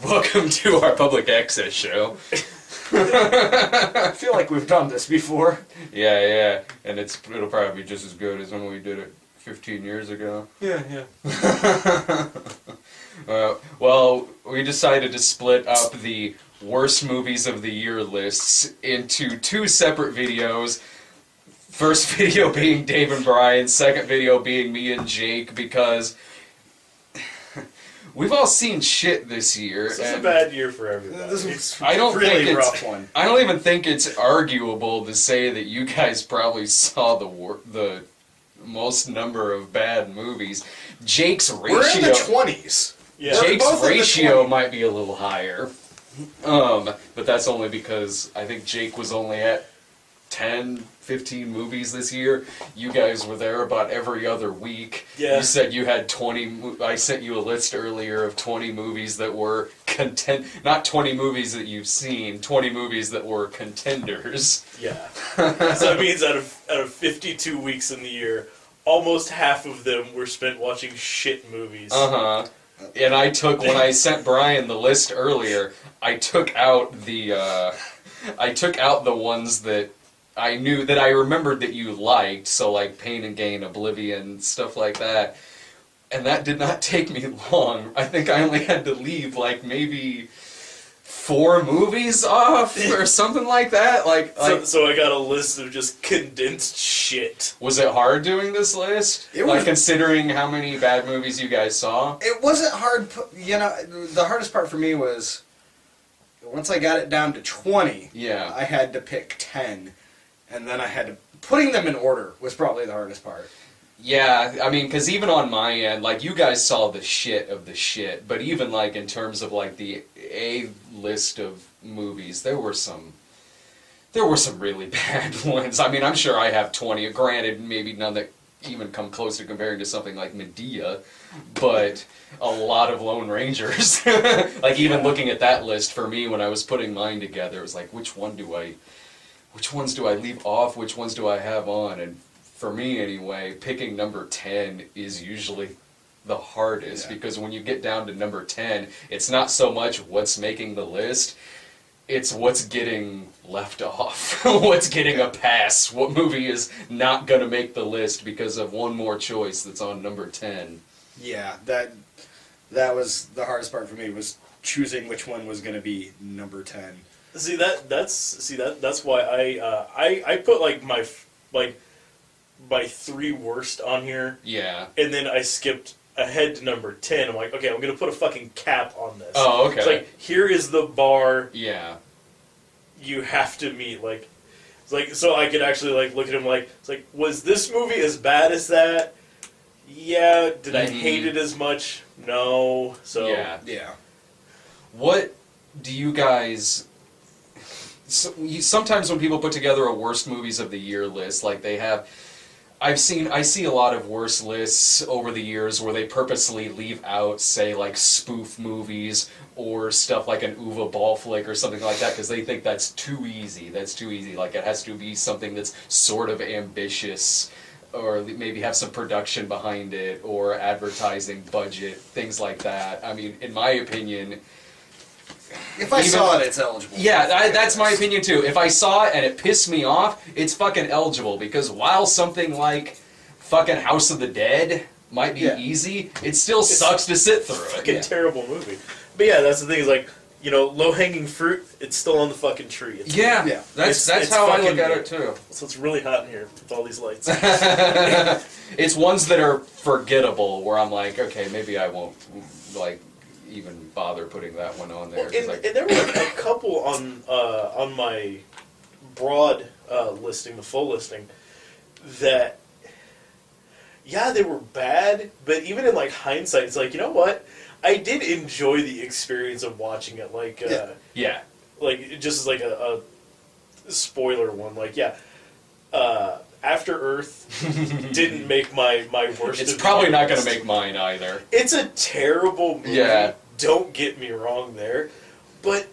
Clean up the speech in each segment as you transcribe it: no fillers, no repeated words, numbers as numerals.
Welcome to our public access show. I feel like we've done this before. Yeah, and it'll probably be just as good as when we did it 15 years ago. Yeah. Well, we decided to split up the worst movies of the year lists into two separate videos. First video being Dave and Brian, second video being me and Jake, because we've all seen shit this year. This is a bad year for everybody. This is I don't really think it's rough one. I don't even think it's arguable to say that you guys probably saw the most number of bad movies. Jake's ratio. We're in the 20s. Yeah. Jake's both in the ratio 20s. might be a little higher. But that's only because I think Jake was only at 10, 15 movies this year. You guys were there about every other week. Yeah. You said you had 20... I sent you a list earlier of 20 movies that were not 20 movies that you've seen, 20 movies that were contenders. Yeah. So that means out of 52 weeks in the year, almost half of them were spent watching shit movies. Uh-huh. And when I sent Brian the list earlier, I took out the ones that I knew that I remembered that you liked, so like Pain and Gain, Oblivion, stuff like that. And that did not take me long. I think I only had to leave like maybe 4 movies off or something like that. So I got a list of just condensed shit. Was it hard doing this list? It was- Considering how many bad movies you guys saw? It wasn't hard. The hardest part for me was once I got it down to 20. Yeah. I had to pick 10, and then I had to putting them in order was probably the hardest part. Yeah, I mean, because even on my end, like, you guys saw the shit of the shit, but even, like, in terms of, like, the A list of movies, there were some really bad ones. I mean, I'm sure I have 20, granted, maybe none that even come close to comparing to something like Medea, but a lot of Lone Rangers. Like, even looking at that list, for me, when I was putting mine together, it was like, which ones do I leave off, which ones do I have on, and for me, anyway, picking number 10 is usually the hardest, because when you get down to number 10, it's not so much what's making the list, it's what's getting left off, what's getting a pass, what movie is not going to make the list because of one more choice that's on number 10. Yeah, that was the hardest part for me, was choosing which one was going to be number 10. That's why I put like my 3 worst on here. Yeah. And then I skipped ahead to number 10. I'm like, okay, I'm going to put a fucking cap on this. Oh, okay. It's like, here is the bar Yeah. you have to meet. Like, it's like, so I could actually like look at him like, it's like, was this movie as bad as that? Yeah. Did I hate it as much? No. So Yeah. What do you guys... sometimes when people put together a worst movies of the year list, like they have... I see a lot of worst lists over the years where they purposely leave out, say, like, spoof movies or stuff like an Uwe Ball flick or something like that, because they think that's too easy. Like, it has to be something that's sort of ambitious, or maybe have some production behind it, or advertising budget, things like that. I mean, in my opinion... If I saw it, it's eligible. Yeah, that's my opinion too. If I saw it and it pissed me off, it's fucking eligible, because while something like fucking House of the Dead might be easy, it still sucks to sit through it. Fucking terrible movie. But yeah, that's the thing, is like, low-hanging fruit, it's still on the fucking tree. It's That's how I look at it too. So it's really hot in here with all these lights. It's ones that are forgettable, where I'm like, okay, maybe I won't, like, even bother putting that one on there. Well, and there were a couple on my broad listing, the full listing, that they were bad, but even in like hindsight, it's like, you know what? I did enjoy the experience of watching it. Like, like just as like a spoiler one. Like, After Earth didn't make my worst. It's probably not going to make mine either. It's a terrible movie. Yeah. Don't get me wrong there, but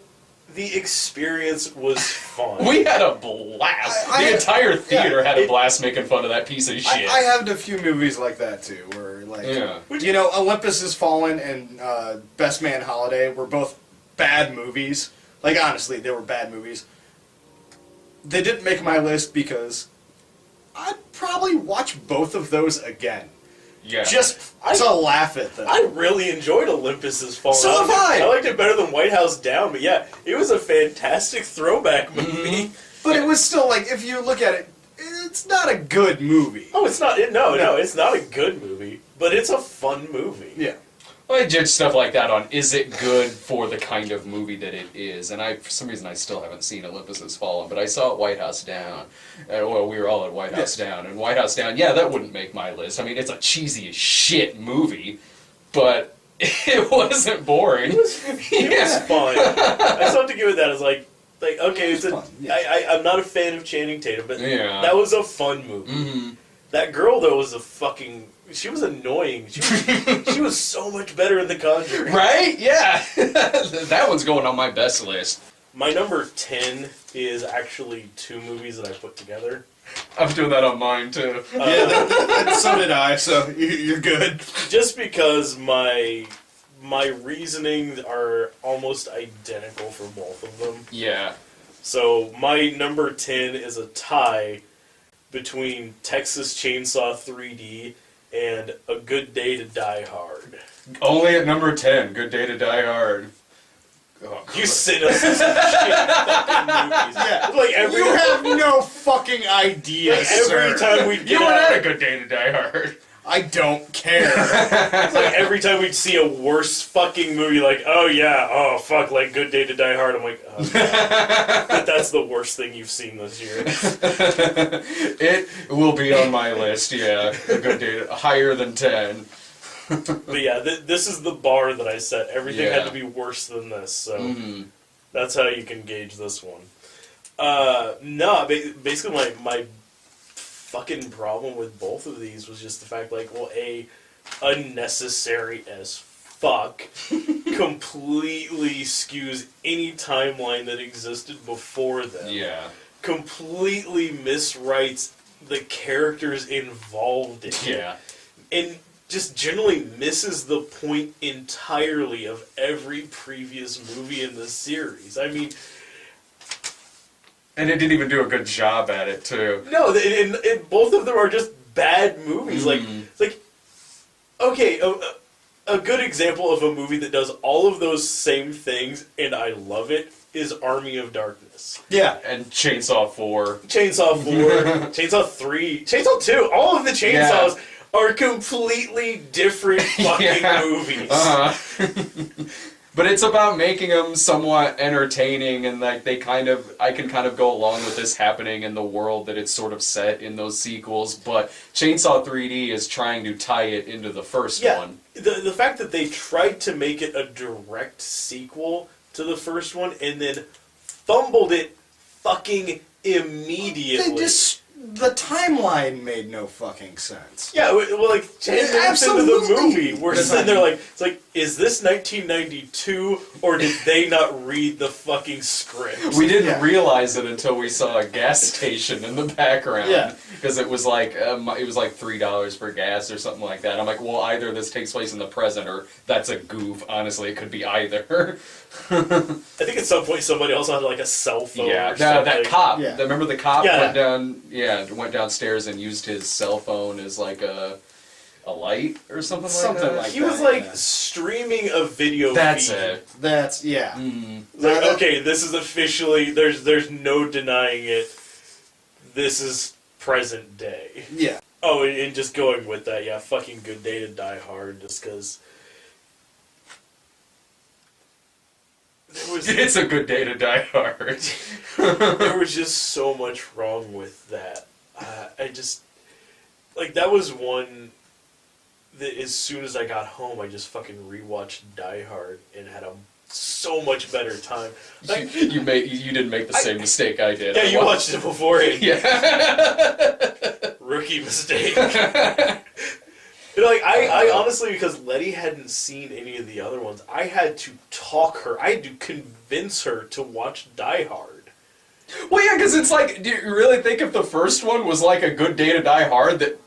the experience was fun. We had a blast. The entire theater had a blast making fun of that piece of shit. I have a few movies like that too, where like Olympus Has Fallen and Best Man Holiday were both bad movies. Like, honestly, they were bad movies. They didn't make my list because I'd probably watch both of those again. Yeah. Just to laugh at them. I really enjoyed Olympus Has Fallen. So have I! I liked it better than White House Down, but yeah, it was a fantastic throwback movie. But it was still, like, if you look at it, it's not a good movie. Oh, it's not. No, it's not a good movie, but it's a fun movie. Yeah. I judge stuff like that on, is it good for the kind of movie that it is? And for some reason, I still haven't seen Olympus Has Fallen, but I saw it White House Down. Well, we were all at White House Down. And White House Down, yeah, that wouldn't make my list. I mean, it's a cheesy as shit movie, but it wasn't boring. It was fun. I still have to give it that as like okay, it's fun, yes. I'm not a fan of Channing Tatum, but Yeah. that was a fun movie. Mm-hmm. That girl though was she was annoying. She was so much better in The Conjuring. Right? Yeah. That one's going on my best list. My number 10 is actually two movies that I put together. I'm doing that on mine, too. So did I, so you're good. Just because my reasonings are almost identical for both of them. Yeah. So my number 10 is a tie between Texas Chainsaw 3D and A Good Day to Die Hard. Only at number 10, Good Day to Die Hard. Oh, You sent us some shit fucking movies. Yeah. Like every, You have no fucking idea, like every sir. time we'd You get weren't out, at A Good Day to Die Hard. I don't care. it's like every time we'd see a worse fucking movie, like, oh yeah, oh fuck, like Good Day to Die Hard, I'm like, oh, but that's the worst thing you've seen this year. It will be on my list, yeah. A Good Day to, higher than 10. But yeah, this is the bar that I set. Everything Yeah. had to be worse than this, so Mm-hmm. that's how you can gauge this one. Basically my fucking problem with both of these was just the fact, like, well, unnecessary as fuck, completely skews any timeline that existed before them. Yeah. Completely miswrites the characters involved in it. Yeah. And just generally misses the point entirely of every previous movie in the series. I mean, And it didn't even do a good job at it, too. no, and both of them are just bad movies. Like, okay, a good example of a movie that does all of those same things, and I love it, is Army of Darkness. Yeah. And Chainsaw 4. Chainsaw 4, Chainsaw 3, Chainsaw 2, all of the chainsaws are completely different fucking movies. But it's about making them somewhat entertaining, and like I can kind of go along with this happening in the world that it's sort of set in those sequels. But Chainsaw 3D is trying to tie it into the first one. The fact that they tried to make it a direct sequel to the first one and then fumbled it fucking immediately. The timeline made no fucking sense. Yeah, well, like 10 minutes into the Absolutely. movie, we're sitting there like, it's like, is this 1992, or did they not read the fucking script? We didn't realize it until we saw a gas station in the background. Yeah. Because it was like $3 for gas or something like that. I'm like, well, either this takes place in the present or that's a goof. Honestly, it could be either. I think at some point somebody also had like a cell phone. Yeah, or something. that cop. Yeah. Remember the cop Yeah. went down? Yeah, went downstairs and used his cell phone as like a light or something Something like that. like He was that, like yeah. streaming a video That's feed. it. That's, yeah. Mm. Like, okay, this is officially, there's no denying it. This is present day. Yeah. Oh, and just going with that, yeah, fucking Good Day to Die Hard, just because there was It's a good day to die hard. there was just so much wrong with that. I just like that was one that as soon as I got home, I just fucking rewatched Die Hard and had a so much better time. Like, you didn't make the same mistake I did. yeah, I you watched it beforehand. Yeah. Rookie mistake. You know, like I honestly, because Letty hadn't seen any of the other ones, I had to talk her. I had to convince her to watch Die Hard. Well, yeah, because it's like, do you really think if the first one was like a good day to die hard, that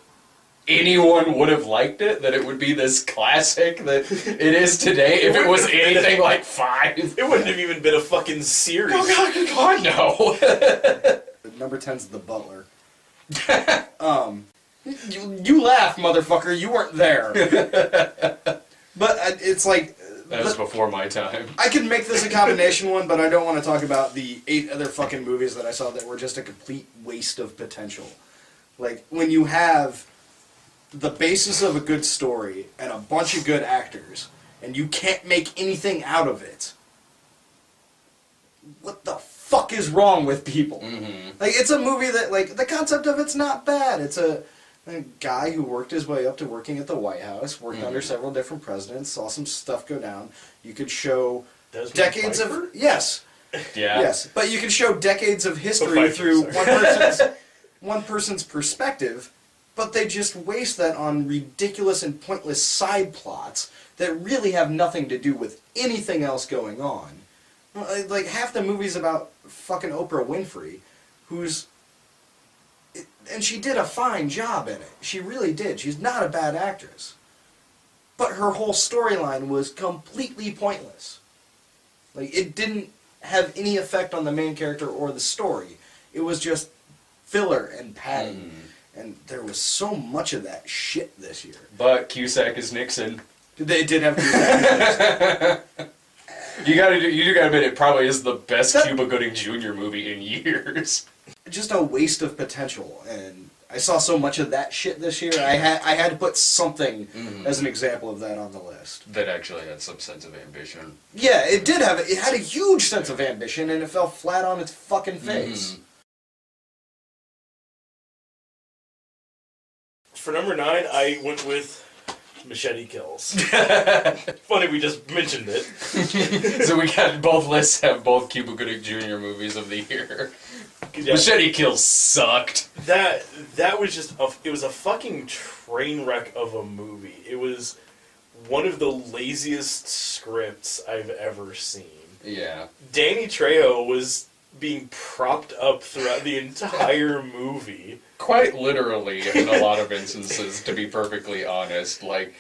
anyone would have liked it, that it would be this classic that it is today if it was anything like 5. It wouldn't have even been a fucking series. Oh God, no. Number 10's The Butler. You laugh, motherfucker. You weren't there. But it's like... That was before my time. I could make this a combination one, but I don't want to talk about the 8 other fucking movies that I saw that were just a complete waste of potential. Like, when you have the basis of a good story and a bunch of good actors, and you can't make anything out of it, what the fuck is wrong with people? Mm-hmm. Like, it's a movie that, like, the concept of it's not bad. It's a guy who worked his way up to working at the White House, worked under several different presidents, saw some stuff go down. You could show decades of... Yes. Yeah. Yes. But you can show decades of history Pfeiffer, through sorry. one person's perspective, but they just waste that on ridiculous and pointless side plots that really have nothing to do with anything else going on. Like, half the movie's about fucking Oprah Winfrey, who's... And she did a fine job in it. She really did. She's not a bad actress. But her whole storyline was completely pointless. Like, it didn't have any effect on the main character or the story. It was just filler and padding. And there was so much of that shit this year. But Cusack is Nixon. They did have Cusack. You gotta admit, it probably is the best Cuba Gooding Jr. movie in years. Just a waste of potential, and I saw so much of that shit this year. I had to put something as an example of that on the list. That actually had some sense of ambition. Yeah, it did have. It had a huge sense of ambition, and it fell flat on its fucking face. For number 9, I went with Machete Kills. Funny we just mentioned it. So we got both lists have both Cuba Gooding Jr. movies of the year. Yeah. Machete Kills sucked. That was just it was a fucking train wreck of a movie. It was one of the laziest scripts I've ever seen. Yeah. Danny Trejo was being propped up throughout the entire movie. Quite literally, in a lot of instances, to be perfectly honest. Like,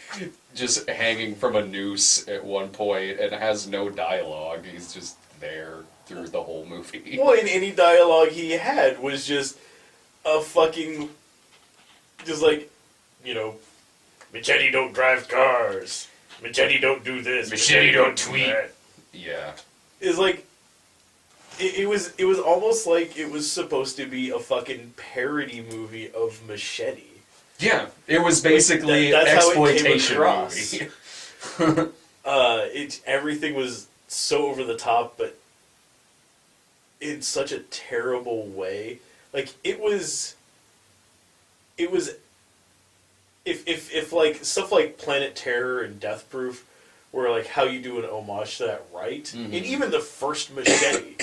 just hanging from a noose at one point and has no dialogue. He's just there through the whole movie. Well, and any dialogue he had was just a fucking... Just like, you know, Machete don't drive cars. Machete don't do this. Machete don't tweet. That. Yeah. It's like... It was almost like it was supposed to be a fucking parody movie of Machete. Yeah, it was basically that's exploitation how it came movie. Everything was so over the top, but in such a terrible way. Like it was if like stuff like Planet Terror and Death Proof were like how you do an homage to that right, and even the first Machete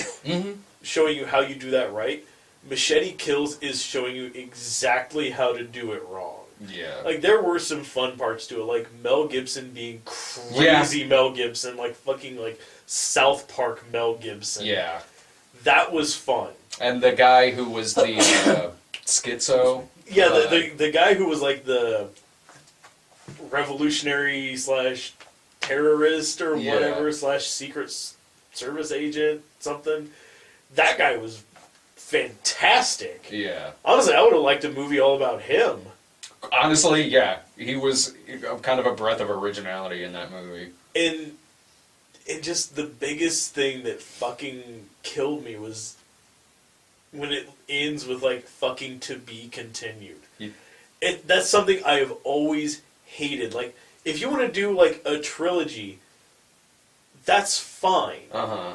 showing you how you do that right, Machete Kills is showing you exactly how to do it wrong. Yeah. Like, there were some fun parts to it, like Mel Gibson being crazy Mel Gibson, like fucking, like, South Park Mel Gibson. Yeah. That was fun. And the guy who was the schizo. Yeah, the guy who was, like, the revolutionary / terrorist or whatever / secret service agent, something. That guy was fantastic. Yeah. Honestly, I would have liked a movie all about him. Honestly, yeah. He was kind of a breath of originality in that movie. And just the biggest thing that fucking killed me was when it ends with, like, fucking to be continued. Yeah. That's something I have always hated. Like, if you want to do, like, a trilogy, that's fine. Uh-huh.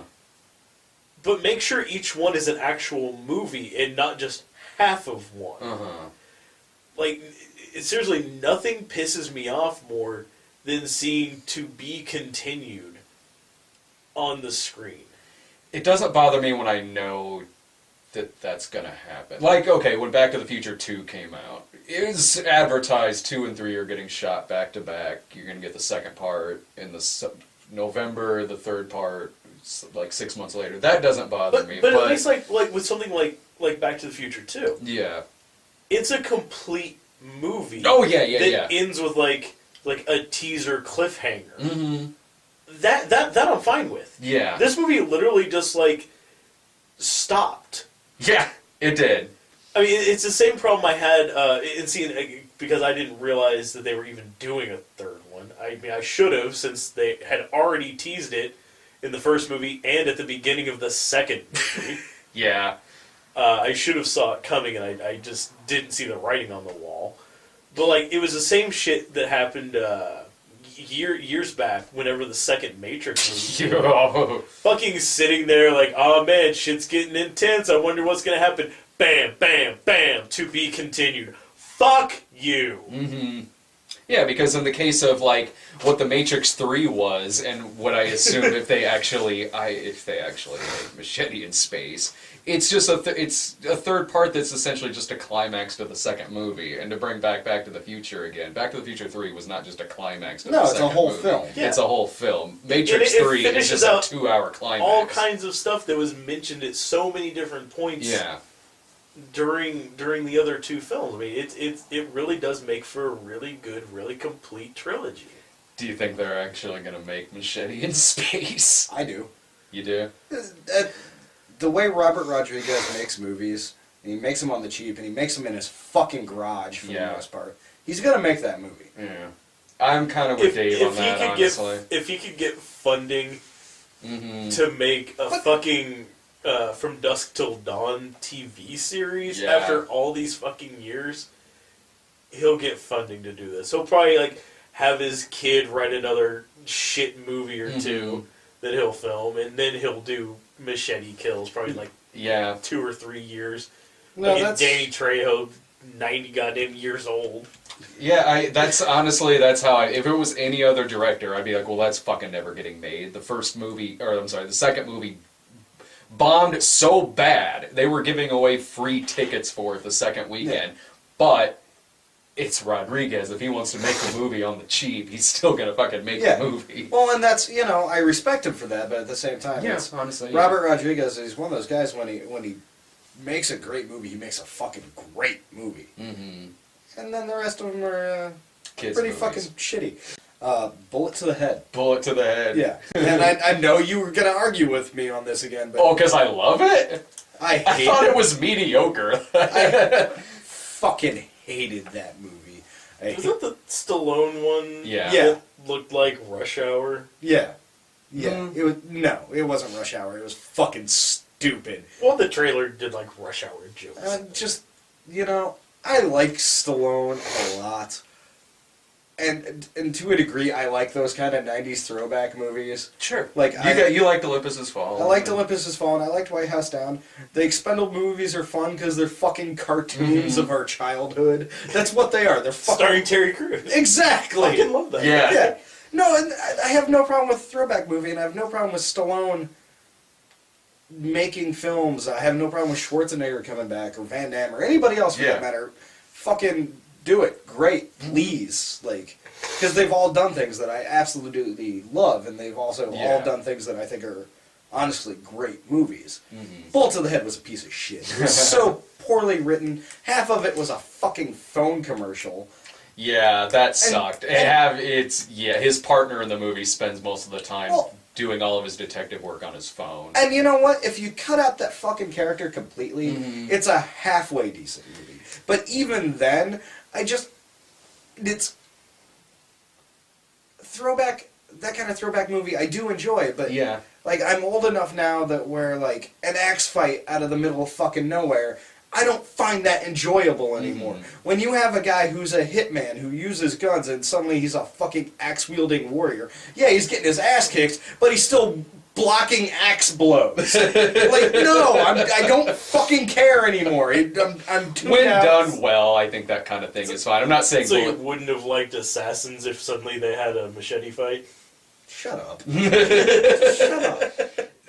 But make sure each one is an actual movie and not just half of one. Uh-huh. Like, seriously, nothing pisses me off more than seeing to be continued on the screen. It doesn't bother me when I know that that's going to happen. Like, okay, when Back to the Future 2 came out, it was advertised 2 and 3 are getting shot back to back. You're going to get the second part in the November, the third part, like 6 months later. That doesn't bother me. But at least, like with something like Back to the Future 2. Yeah. It's a complete movie. Oh yeah, yeah, that yeah. ends with like a teaser cliffhanger. Mm-hmm. That I'm fine with. Yeah. This movie literally just like stopped. Yeah, it did. I mean, it's the same problem I had in seeing, because I didn't realize that they were even doing a third one. I mean, I should have, since they had already teased it in the first movie and at the beginning of the second movie. Yeah. I should have saw it coming, and I just didn't see the writing on the wall. But like, it was the same shit that happened years back, whenever the second Matrix movie came out. Fucking sitting there like, oh man, shit's getting intense. I wonder what's gonna happen. Bam, bam, bam. To be continued. Fuck you. Mm-hmm. Yeah, because in the case of like what the Matrix 3 was, and what I assume if they actually made Machete in space, it's just it's a third part that's essentially just a climax to the second movie, and to bring Back to the Future again. Back to the Future 3 was not just a climax to the second movie. No, it's a whole film. Yeah. It's a whole film. Matrix 3 is just a 2-hour climax. All kinds of stuff that was mentioned at so many different points. Yeah. During the other two films. I mean, it really does make for a really good, really complete trilogy. Do you think they're actually going to make Machete in space? I do. You do? The way Robert Rodriguez makes movies, and he makes them on the cheap, and he makes them in his fucking garage for the most part, he's going to make that movie. Yeah. I'm kind of with Dave on that, honestly. If he could get funding mm-hmm. to make a fucking From Dusk Till Dawn TV series after all these fucking years, he'll get funding to do this. He'll probably like have his kid write another shit movie or two that he'll film, and then he'll do Machete Kills probably in like 2 or 3 years. No, that's Danny Trejo, 90 goddamn years old. Yeah, that's honestly, that's how if it was any other director, I'd be like, well, that's fucking never getting made. The second movie bombed so bad, they were giving away free tickets for it the second weekend. But it's Rodriguez. If he wants to make a movie on the cheap, he's still gonna fucking make the movie. Well, and that's, I respect him for that, but at the same time, honestly, Robert Rodriguez is one of those guys when he makes a great movie, he makes a fucking great movie. Mm-hmm. And then the rest of them are pretty movies. Fucking shitty. Bullet to the head. Bullet to the head. Yeah. And I know you were going to argue with me on this again, but... Oh, because I love it? I thought it was mediocre. I fucking hated that movie. Was that the Stallone one? Yeah. That looked like Rush Hour? Yeah. Yeah. It wasn't Rush Hour. It was fucking stupid. Well, the trailer did like Rush Hour jokes. I like Stallone a lot. And to a degree, I like those kind of 90s throwback movies. Sure. Like you liked Olympus Has Fallen. I liked Olympus Has Fallen. I liked White House Down. The Expendable movies are fun because they're fucking cartoons of our childhood. That's what they are. They're fucking... Starring Terry Crews. Exactly. I fucking love that. Yeah. No, and I have no problem with throwback movie, and I have no problem with Stallone making films. I have no problem with Schwarzenegger coming back, or Van Damme, or anybody else for that matter. Fucking do it. Great. Please. Because they've all done things that I absolutely love, and they've also all done things that I think are honestly great movies. Mm-hmm. Bullet to the Head was a piece of shit. It was so poorly written. Half of it was a fucking phone commercial. Yeah, that sucked. His partner in the movie spends most of the time doing all of his detective work on his phone. And you know what? If you cut out that fucking character completely, it's a halfway decent movie. But even then, it's throwback, that kind of throwback movie I do enjoy, but I'm old enough now that where an axe fight out of the middle of fucking nowhere, I don't find that enjoyable anymore. When you have a guy who's a hitman who uses guns and suddenly he's a fucking axe-wielding warrior, he's getting his ass kicked, but he's still blocking axe blows. I don't fucking care anymore. I'm too When done well, I think that kind of thing is fine. I'm not saying... So you wouldn't have liked Assassins if suddenly they had a machete fight? Shut up.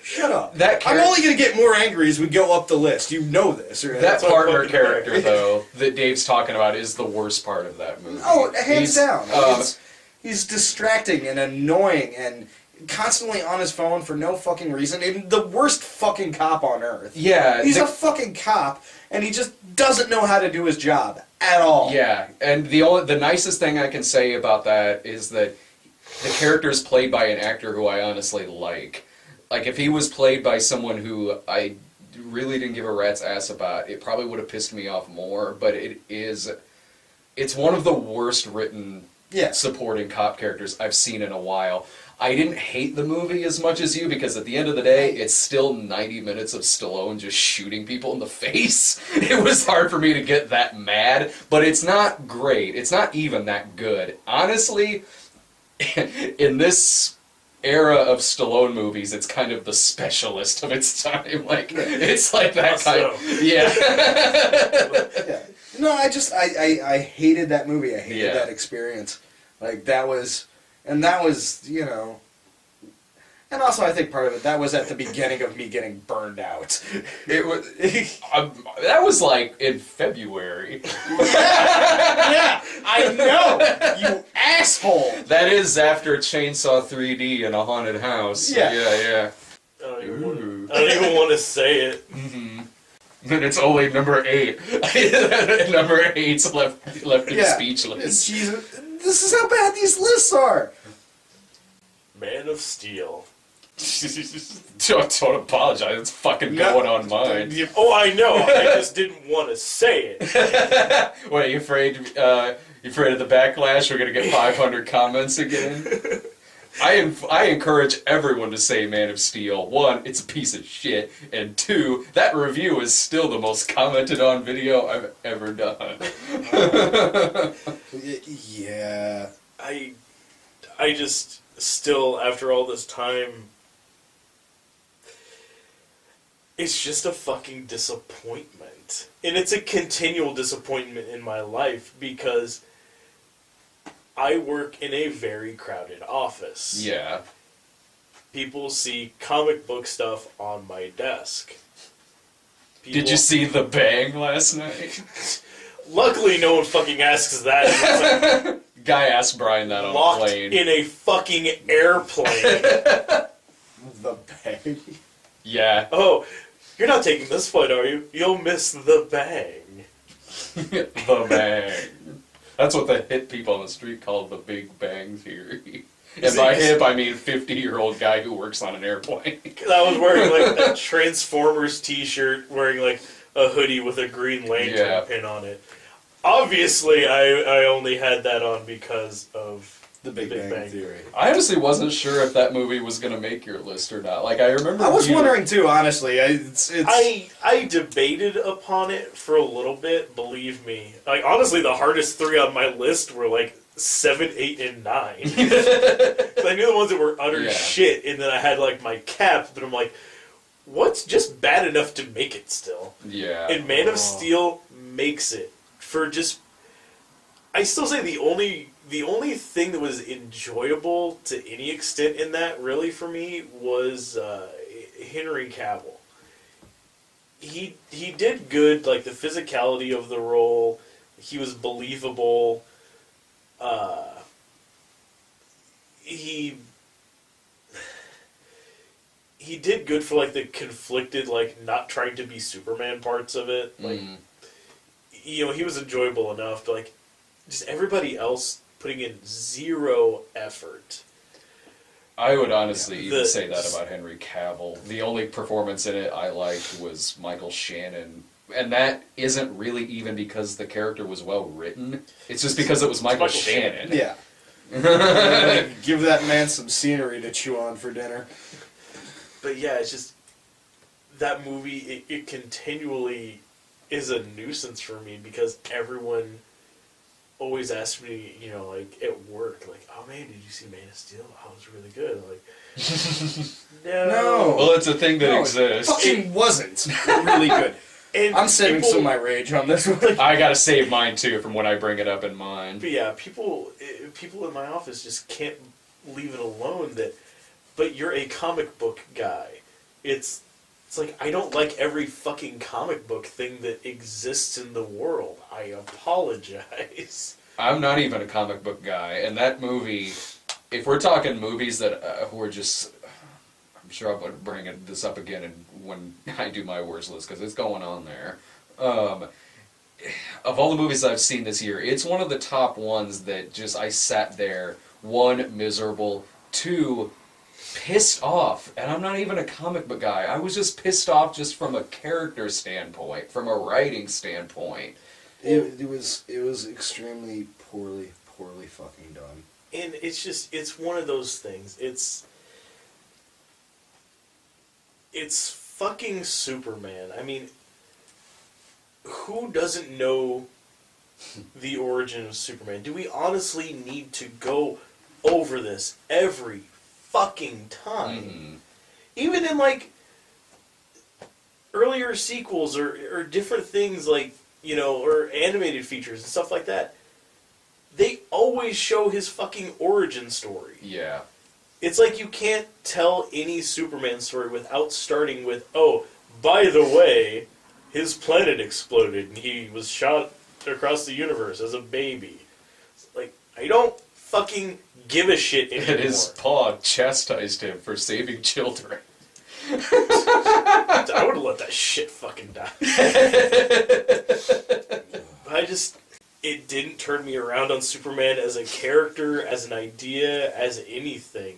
Shut up. I'm only going to get more angry as we go up the list. You know this. Right? That partner character, though, that Dave's talking about is the worst part of that movie. Oh, hands down. He's distracting and annoying, and constantly on his phone for no fucking reason, and the worst fucking cop on earth. Yeah, He's a fucking cop, and he just doesn't know how to do his job at all. Yeah, and the nicest thing I can say about that is that the character is played by an actor who I honestly like. Like, if he was played by someone who I really didn't give a rat's ass about, it probably would have pissed me off more, but it's one of the worst written supporting cop characters I've seen in a while. I didn't hate the movie as much as you, because at the end of the day, it's still 90 minutes of Stallone just shooting people in the face. It was hard for me to get that mad, but it's not great. It's not even that good. Honestly, in this era of Stallone movies, it's kind of the specialist of its time. Like, it's like that kind of... Yeah. Yeah. No, I hated that movie. I hated that experience. Like, that was, you know, and also I think part of it, that was at the beginning of me getting burned out. It was, that was like in February. Yeah, I know, you asshole. That is after Chainsaw 3D in a haunted house. Yeah. Yeah. I don't even want to say it. Mm-hmm. And it's only number 8. Number 8's left him speechless. Jesus, this is how bad these lists are. Man of Steel. Don't apologize. It's fucking going on mine. Oh, I know. I just didn't want to say it. What, you afraid? You afraid of the backlash? We're gonna get 500 comments again. I encourage everyone to say Man of Steel. 1, it's a piece of shit, and 2, that review is still the most commented on video I've ever done. Yeah. I just still, after all this time, it's just a fucking disappointment. And it's a continual disappointment in my life, because I work in a very crowded office. Yeah. People see comic book stuff on my desk. Did you see The Bang last night? Luckily, no one fucking asks that. Guy asked Brian that on Locked a plane. in a fucking airplane. The Bang. Yeah. Oh, you're not taking this flight, are you? You'll miss the bang. The Bang. That's what the hip people on the street call the Big Bang Theory. And by hip, I mean 50-year-old guy who works on an airplane. I was wearing like a Transformers t-shirt, wearing like a hoodie with a Green Lantern pin on it. Obviously, I only had that on because of The Big Bang Theory. I honestly wasn't sure if that movie was going to make your list or not. Like, I remember... I was wondering too, honestly. I debated upon it for a little bit, believe me. Like, honestly, the hardest 3 on my list were like 7, 8, and 9. Because I knew the ones that were utter shit, and then I had like my cap, but I'm like, what's just bad enough to make it still? Yeah. And Man of Steel makes it. For just... I still say the only thing that was enjoyable to any extent in that, really, for me, was Henry Cavill. He did good, like, the physicality of the role. He was believable. He did good for, like, the conflicted, like, not trying to be Superman parts of it. Like, you know, he was enjoyable enough, but, like, just everybody else putting in 0 effort. I would honestly even say that about Henry Cavill. The only performance in it I liked was Michael Shannon. And that isn't really even because the character was well written. It's just because it was Michael Shannon. Yeah. Like, give that man some scenery to chew on for dinner. But yeah, it's just... That movie, it continually is a nuisance for me, because everyone always asks me, you know, like, at work, like, oh man, did you see Man of Steel? Oh, it was really good. I'm like, no. Well, it's a thing that exists. It fucking wasn't really good. And I'm saving some of my rage on this one. I gotta save mine too from when I bring it up in mine. But yeah, people in my office just can't leave it alone that, but you're a comic book guy. It's like, I don't like every fucking comic book thing that exists in the world. I apologize. I'm not even a comic book guy, and that movie, if we're talking movies that were just, I'm sure I'll bring this up again when I do my worst list because it's going on there. Of all the movies I've seen this year, it's one of the top ones that just I sat there, one, miserable, two, pissed off. And I'm not even a comic book guy. I was just pissed off just from a character standpoint, from a writing standpoint. It was extremely poorly fucking done. And it's one of those things. It's fucking Superman. I mean, who doesn't know the origin of Superman? Do we honestly need to go over this every fucking time? Mm-hmm. Even in, like, earlier sequels or different things like, you know, or animated features and stuff like that, they always show his fucking origin story. Yeah. It's like you can't tell any Superman story without starting with, oh, by the way, his planet exploded and he was shot across the universe as a baby. Like, I don't fucking give a shit anymore. And his paw chastised him for saving children. I would have let that shit fucking die. It didn't turn me around on Superman as a character, as an idea, as anything.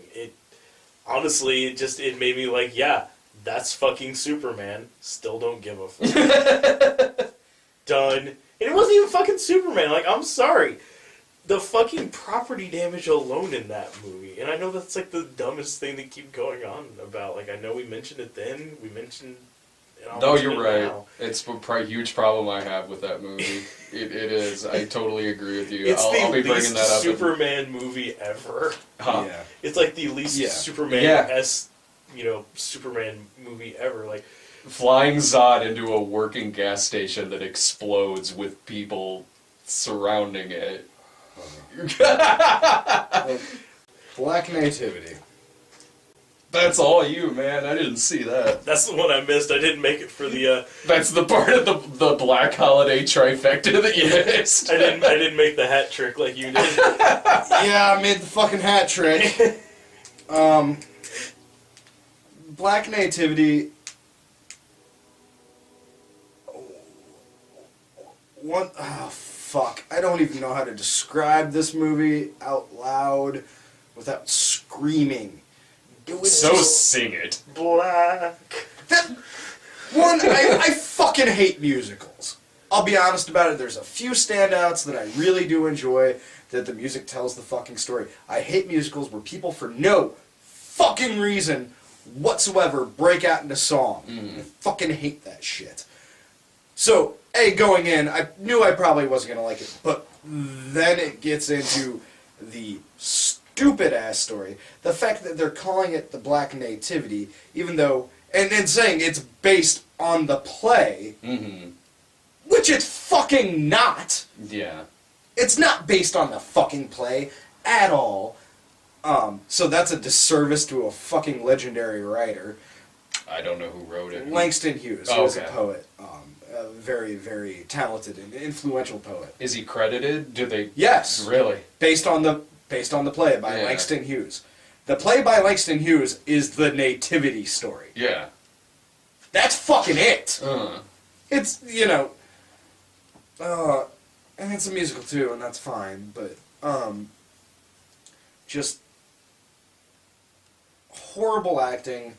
Honestly, it made me like, yeah, that's fucking Superman. Still don't give a fuck. Done. And it wasn't even fucking Superman. Like, I'm sorry. The fucking property damage alone in that movie. And I know that's like the dumbest thing to keep going on about. Like, I know we mentioned it then. We mentioned... No, you're right. Now. It's a huge problem I have with that movie. It is. I totally agree with you. I'll be bringing that up. Superman movie ever. Huh? Yeah. It's like the least Superman-esque, Superman movie ever. Like, flying Zod into a working gas station that explodes with people surrounding it. Black Nativity. That's all you, man. I didn't see that. That's the one I missed. I didn't make it for the... That's the part of the Black Holiday trifecta that you missed. I didn't make the hat trick like you did. Yeah, I made the fucking hat trick. Black Nativity... Oh, fuck. I don't even know how to describe this movie out loud without screaming. Sing it. Black. I fucking hate musicals. I'll be honest about it. There's a few standouts that I really do enjoy, that the music tells the fucking story. I hate musicals where people, for no fucking reason whatsoever, break out into song. I fucking hate that shit. So, going in, I knew I probably wasn't going to like it, but then it gets into the stupid-ass story. The fact that they're calling it the Black Nativity, even though... And saying it's based on the play, which it's fucking not. Yeah. It's not based on the fucking play at all. So that's a disservice to a fucking legendary writer. I don't know who wrote it. Langston Hughes, who was a poet. A very, very talented and influential poet. Is he credited? Do they... Yes. Really? Based on the play by Langston Hughes. The play by Langston Hughes is the Nativity story. Yeah. That's fucking it. It's, and it's a musical too, and that's fine, but, just horrible acting,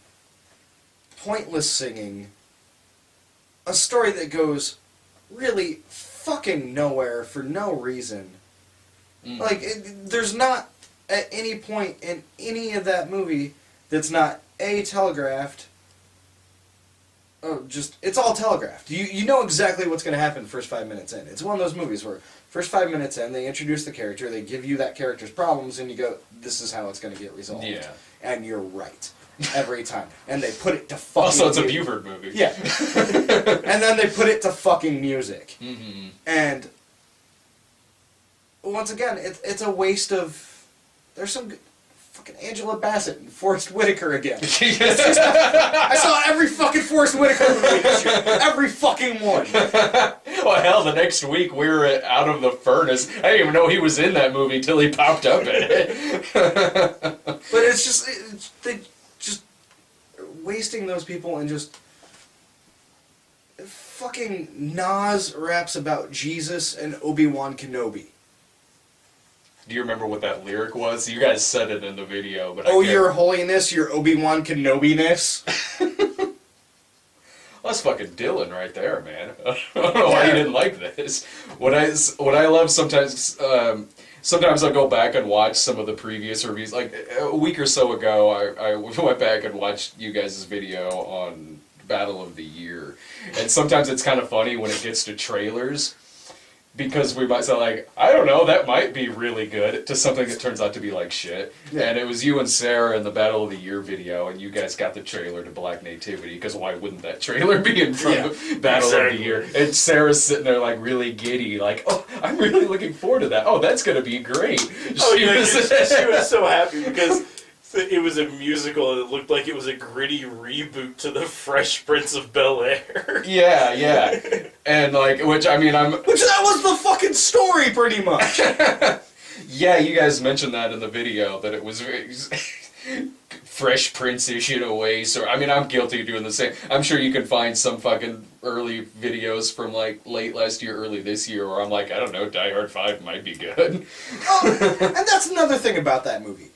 pointless singing, a story that goes really fucking nowhere for no reason. Like, there's not at any point in any of that movie that's not telegraphed. It's all telegraphed. You know exactly what's going to happen the first 5 minutes in. It's one of those movies where first 5 minutes in, they introduce the character, they give you that character's problems, and you go, this is how it's going to get resolved. Yeah. And you're right. Every time. And they put it to fucking... Also, it's a Buford movie. Yeah. And then they put it to fucking music. And... once again, it's a waste of... There's some... fucking Angela Bassett and Forrest Whitaker again. I saw every fucking Forrest Whitaker movie this year. Every fucking one. Well, hell, the next week we were out of the furnace. I didn't even know he was in that movie till he popped up in it. But it's just they just wasting those people and just fucking Nas raps about Jesus and Obi-Wan Kenobi. Do you remember what that lyric was? You guys said it in the video, but Oh, I can't... your holiness, your Obi-Wan Kenobi-ness. That's fucking Dylan right there, man. I don't know why you didn't like this. What I love sometimes, sometimes I'll go back and watch some of the previous reviews. Like a week or so ago, I went back and watched you guys' video on Battle of the Year. And sometimes it's kind of funny when it gets to trailers, because we might say like, I don't know, that might be really good, to something that turns out to be like shit. Yeah. And it was you and Sarah in the Battle of the Year video, and you guys got the trailer to Black Nativity, because why wouldn't that trailer be in front of Battle of the Year? And Sarah's sitting there like really giddy, like, oh, I'm really looking forward to that. Oh, that's going to be great. She was so happy because it was a musical and it looked like it was a gritty reboot to the Fresh Prince of Bel-Air. Yeah. And like, which that was the fucking story, pretty much. Yeah, you guys mentioned that in the video, that it was very Fresh Prince-ish in a way. So, I'm guilty of doing the same. I'm sure you can find some fucking early videos from like late last year, early this year, where I'm like, I don't know, Die Hard 5 might be good. Oh, and that's another thing about that movie.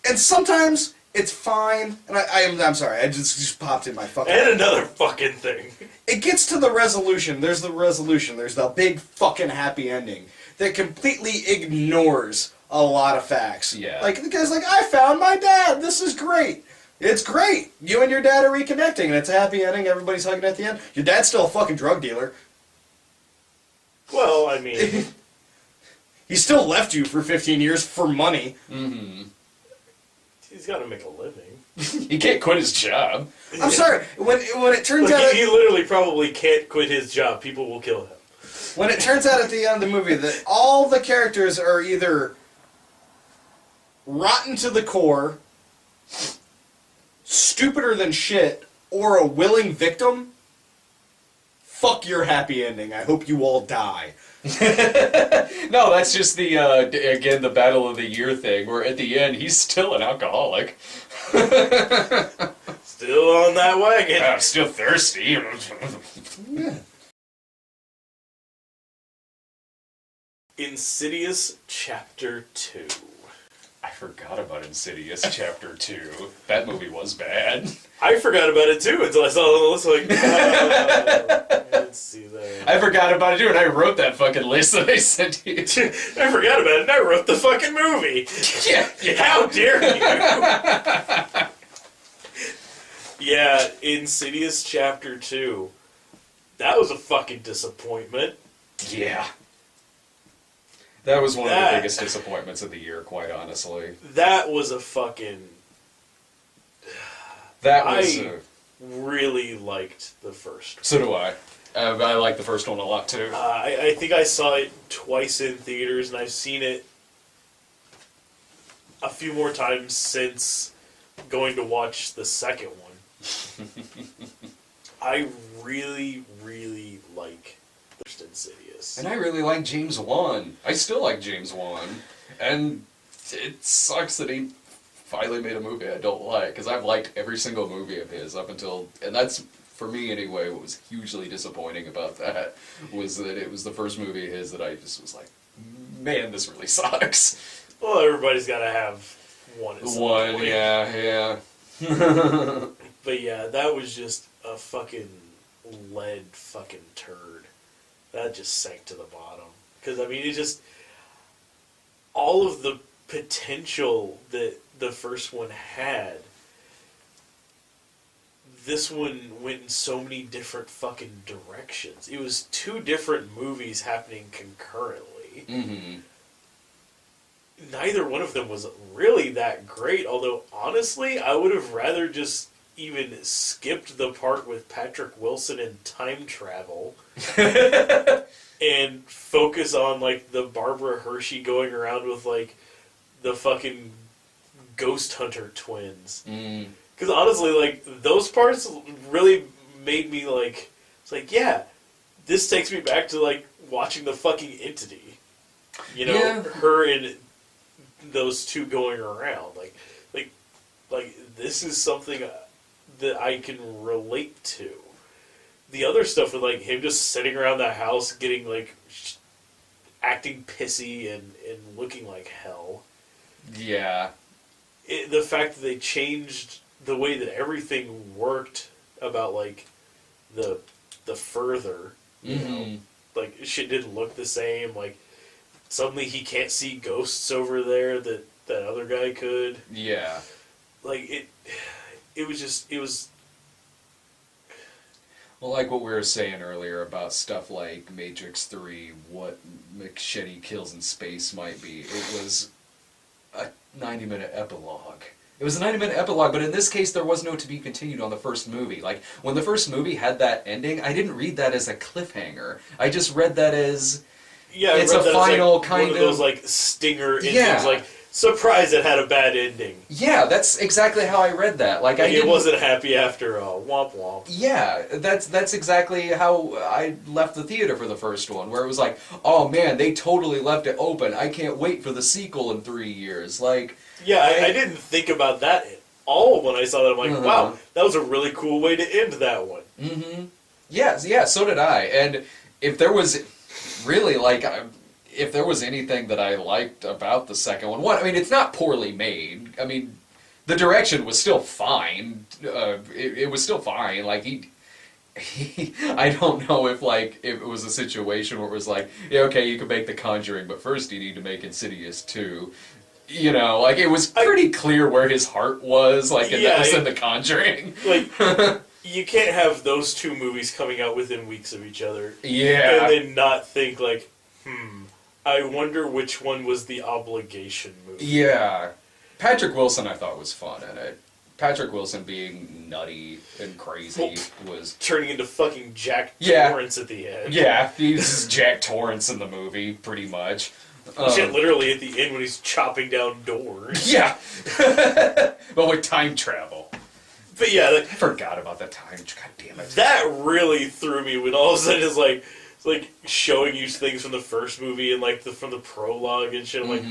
And sometimes it's fine, and I'm sorry, I just popped in my fucking... And another fucking thing. It gets to the resolution. There's the big fucking happy ending that completely ignores a lot of facts. Yeah. Like, the guy's like, I found my dad, this is great. It's great. You and your dad are reconnecting, and it's a happy ending, everybody's hugging at the end. Your dad's still a fucking drug dealer. Well, He still left you for 15 years for money. Mm-hmm. He's got to make a living. He can't quit his job. I'm sorry. When it turns out... He literally probably can't quit his job. People will kill him. When it turns out at the end of the movie that all the characters are either rotten to the core, stupider than shit, or a willing victim, fuck your happy ending. I hope you all die. No, that's just the Battle of the Year thing, where at the end, he's still an alcoholic. Still on that wagon. I'm still thirsty. Insidious Chapter 2. I forgot about Insidious Chapter 2. That movie was bad. I forgot about it too until I saw the list. Like, let's see that. I forgot about it too, and I wrote that fucking list that I sent you. I forgot about it, and I wrote the fucking movie. Yeah. How dare you? Yeah, Insidious Chapter 2. That was a fucking disappointment. Yeah. That was one of the biggest disappointments of the year, quite honestly. That was a fucking... I really liked the first one. So do I. I like the first one a lot, too. I think I saw it twice in theaters, and I've seen it a few more times since going to watch the second one. I really, really like the first Insidious. And I really like James Wan. I still like James Wan. And it sucks that he finally made a movie I don't like, because I've liked every single movie of his up until... And that's, for me anyway, what was hugely disappointing about that, was that it was the first movie of his that I just was like, man, this really sucks. Well, everybody's got to have one at some point. Yeah. But yeah, that was just a fucking lead fucking turd. That just sank to the bottom. Because, it just... All of the potential that the first one had, this one went in so many different fucking directions. It was two different movies happening concurrently. Mm-hmm. Neither one of them was really that great, although honestly, I would have rather just even skipped the part with Patrick Wilson and time travel and focus on, like, the Barbara Hershey going around with, like, the fucking Ghost Hunter twins. Because honestly, like, those parts really made me, like, it's like, yeah, this takes me back to, like, watching the fucking Entity. You know, Yeah. her and those two going around. Like, this is something that I can relate to. The other stuff with, like, him just sitting around the house getting, like, acting pissy and looking like hell. Yeah. The fact that they changed the way that everything worked about, like, the further, you know, like, shit didn't look the same. Like, suddenly he can't see ghosts over there that other guy could. Yeah. Like, it was... Well, like what we were saying earlier about stuff like Matrix 3, what Machete Kills in Space might be, it was a 90-minute epilogue. It was a 90-minute epilogue, but in this case there was no to be continued on the first movie. Like, when the first movie had that ending, I didn't read that as a cliffhanger. I just read that as... Yeah, it's I read a that as, final like, kind one of those, like, stinger endings, Yeah. like, surprise, it had a bad ending. Yeah, that's exactly how I read that. Like, It wasn't happy after all. Womp womp. Yeah, that's exactly how I left the theater for the first one, where it was like, oh man, they totally left it open. I can't wait for the sequel in 3 years. Like, Yeah, I didn't think about that at all when I saw that. I'm like, wow, that was a really cool way to end that one. mm-hmm. Yeah, so did I. And if there was really, like, if there was anything that I liked about the second one, I mean, it's not poorly made. I mean, the direction was still fine. It was still fine. Like, I don't know if it was a situation where it was like, yeah, okay, you can make The Conjuring, but first you need to make Insidious 2. You know, like, it was pretty clear where his heart was, like, in The Conjuring. Like, you can't have those two movies coming out within weeks of each other. Yeah. And then not think, like, I wonder which one was the obligation movie. Yeah. Patrick Wilson, I thought, was fun in it. Patrick Wilson being nutty and crazy was... Turning into fucking Jack Yeah. Torrance at the end. Yeah, he's Jack Torrance in the movie, pretty much. Shit, literally at the end when he's chopping down doors. Yeah! But with time travel. But yeah, I forgot about that time. God damn it. that really threw me when all of a sudden it's like showing you things from the first movie and like from the prologue and shit. I'm like,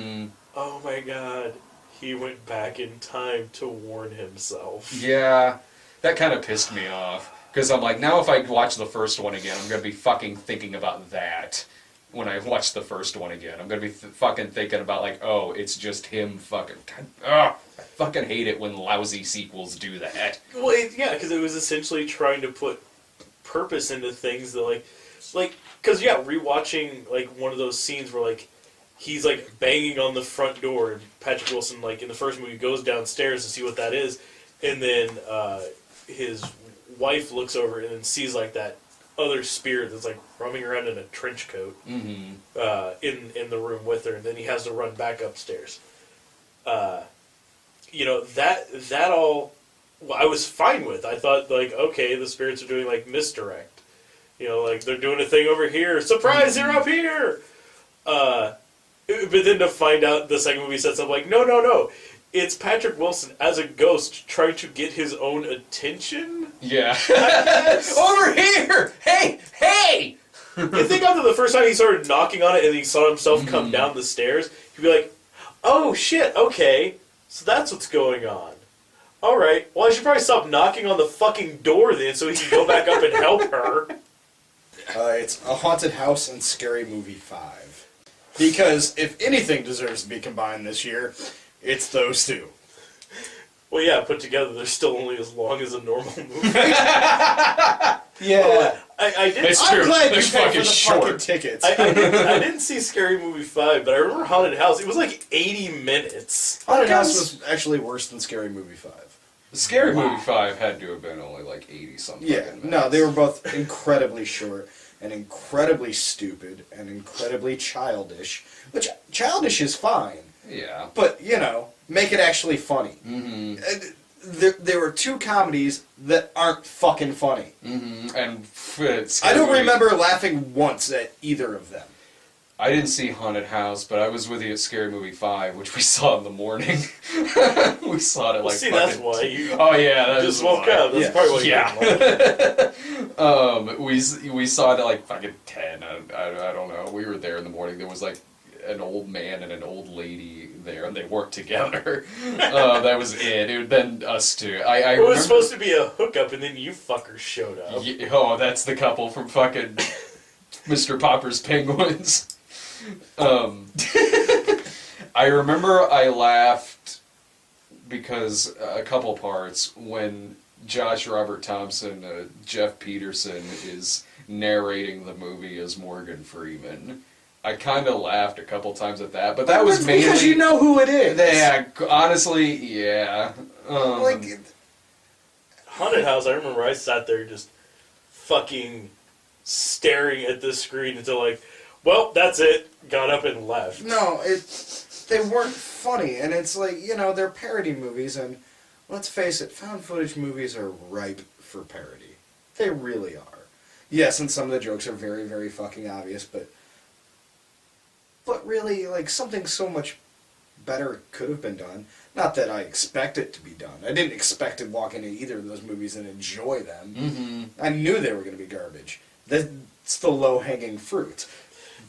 oh my god, he went back in time to warn himself. Yeah, that kind of pissed me off. Because I'm like, now if I watch the first one again, I'm going to be fucking thinking about that. When I watch the first one again, I'm going to be fucking thinking about, like, oh, it's just him fucking... I fucking hate it when lousy sequels do that. Well, yeah, because it was essentially trying to put purpose into things that, because, yeah, rewatching, like, one of those scenes where, like, he's, like, banging on the front door, and Patrick Wilson, like, in the first movie, goes downstairs to see what that is, and then his wife looks over and then sees, like, that other spirit that's, like, roaming around in a trench coat in the room with her, and then he has to run back upstairs. You know, that all I was fine with. I thought, like, okay, the spirits are doing, like, misdirect. You know, like, they're doing a thing over here. Surprise, they're up here! But then to find out the second movie sets up, like, no. It's Patrick Wilson as a ghost trying to get his own attention? Yeah. Yes. Over here! Hey! You think after the first time he started knocking on it and he saw himself come down the stairs, he'd be like, oh shit, okay, so that's what's going on. Alright, well I should probably stop knocking on the fucking door then so he can go back up and help her. It's A Haunted House and Scary Movie 5. Because if anything deserves to be combined this year, it's those two. Well, yeah, put together, they're still only as long as a normal movie. Yeah. I didn't. It's true. I'm glad you They're paid for fucking the short. fucking tickets. I didn't see Scary Movie 5, but I remember Haunted House. It was like 80 minutes. Haunted House was actually worse than Scary Movie 5. Scary Movie 5 had to have been only like 80-something minutes. No, they were both incredibly short and incredibly stupid and incredibly childish. Which, childish is fine. Yeah. But, you know, make it actually funny. Mm-hmm. There were two comedies that aren't fucking funny. Mm-hmm. And I don't remember laughing once at either of them. I didn't see Haunted House, but I was with you at Scary Movie 5, which we saw in the morning. We saw it at like See, fucking... that's why you Oh yeah, that just is woke why. up. That's Yeah. probably why you Yeah. didn't like it. We saw it at like fucking 10. I don't know. We were there in the morning. There was like an old man and an old lady there, and they worked together. That was it. Then us two. I It was remember, supposed to be a hookup, and then you fuckers showed up. oh, that's the couple from fucking Mr. Popper's Penguins. I remember I laughed because a couple parts when Josh Robert Thompson, Jeff Peterson, is narrating the movie as Morgan Freeman. I kind of laughed a couple times at that, but that was That's mainly because you know who it is. Yeah, honestly, yeah. Like, Haunted House, I remember I sat there just fucking staring at this screen until like, well, that's it. Got up and left. no, they weren't funny, and it's like, you know, they're parody movies, and let's face it, found footage movies are ripe for parody. They really are. Yes, and some of the jokes are very, very fucking obvious, but really, like, something so much better could have been done. Not that I expect it to be done. I didn't expect to walk into either of those movies and enjoy them. Mm-hmm. I knew they were going to be garbage. That's the low-hanging fruit.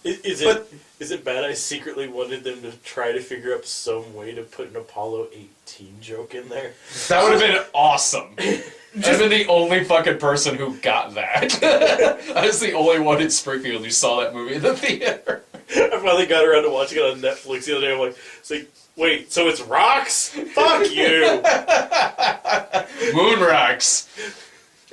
Is it bad I secretly wanted them to try to figure out some way to put an Apollo 18 joke in there? That would have been awesome. I've been the only fucking person who got that. I was the only one in Springfield who saw that movie in the theater. I finally got around to watching it on Netflix the other day. I'm like, it's like, wait, so it's rocks? Fuck you! Moon rocks.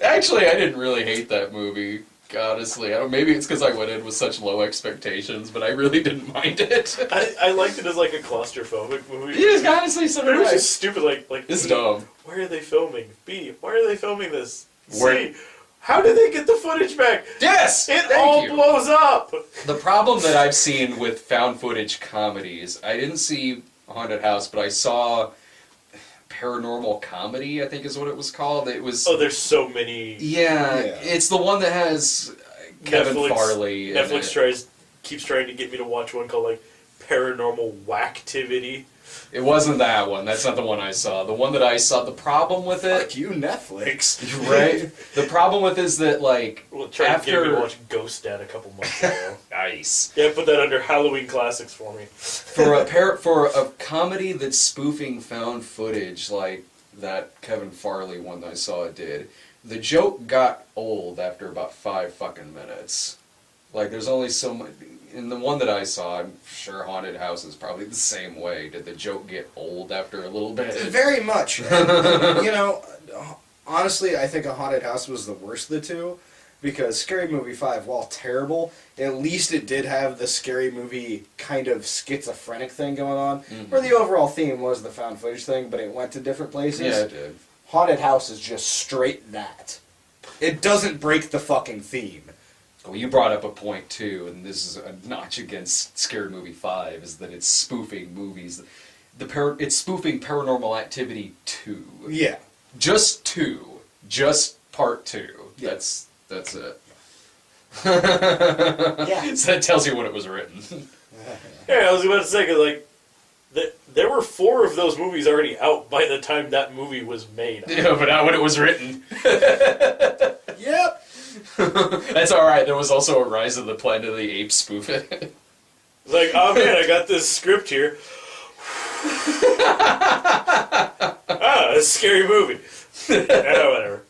Actually, I didn't really hate that movie. Honestly, maybe it's because I went in with such low expectations, but I really didn't mind it. I liked it as like a claustrophobic movie. Yeah, honestly, so It did was I. just stupid. Like It's A, dumb. Where are they filming? B, why are they filming this? Where- C, how did they get the footage back? Yes! It Thank all you. blows up. The problem that I've seen with found footage comedies, I didn't see Haunted House, but I saw Paranormal Comedy, I think is what it was called. It was... Oh, there's so many. Yeah, Yeah. it's the one that has Kevin Netflix, Farley in Netflix it. keeps trying to get me to watch one called like Paranormal Whacktivity. It wasn't that one. That's not the one I saw. The one that I saw, the problem with it... Fuck you, Netflix. Right? The problem with it is that, like, Well, trying to get me to after... watch Ghost Dad a couple months ago. Nice. Yeah, put that under Halloween classics for me. For a comedy that's spoofing found footage, like that Kevin Farley one that I saw it did, the joke got old after about 5 fucking minutes. Like, there's only so much... In the one that I saw, I'm sure Haunted House is probably the same way. Did the joke get old after a little bit? Very much. And, you know, honestly, I think A Haunted House was the worst of the two, because Scary Movie 5, while terrible, at least it did have the Scary Movie kind of schizophrenic thing going on, where the overall theme was the found footage thing, but it went to different places. Yeah, it did. Haunted House is just straight that. It doesn't break the fucking theme. Well, you brought up a point, too, and this is a notch against Scary Movie 5, is that it's spoofing movies. It's spoofing Paranormal Activity 2. Yeah. Just 2. Just part 2. Yeah. That's it. Yeah. So that tells you when it was written. Yeah, I was about to say, 'cause, like, there were 4 of those movies already out by the time that movie was made. Yeah, but not when it was written. Yep. That's alright, there was also a Rise of the Planet of the Apes spoof. It's like, oh man, I got this script here. Ah, it's a scary movie. Yeah, whatever.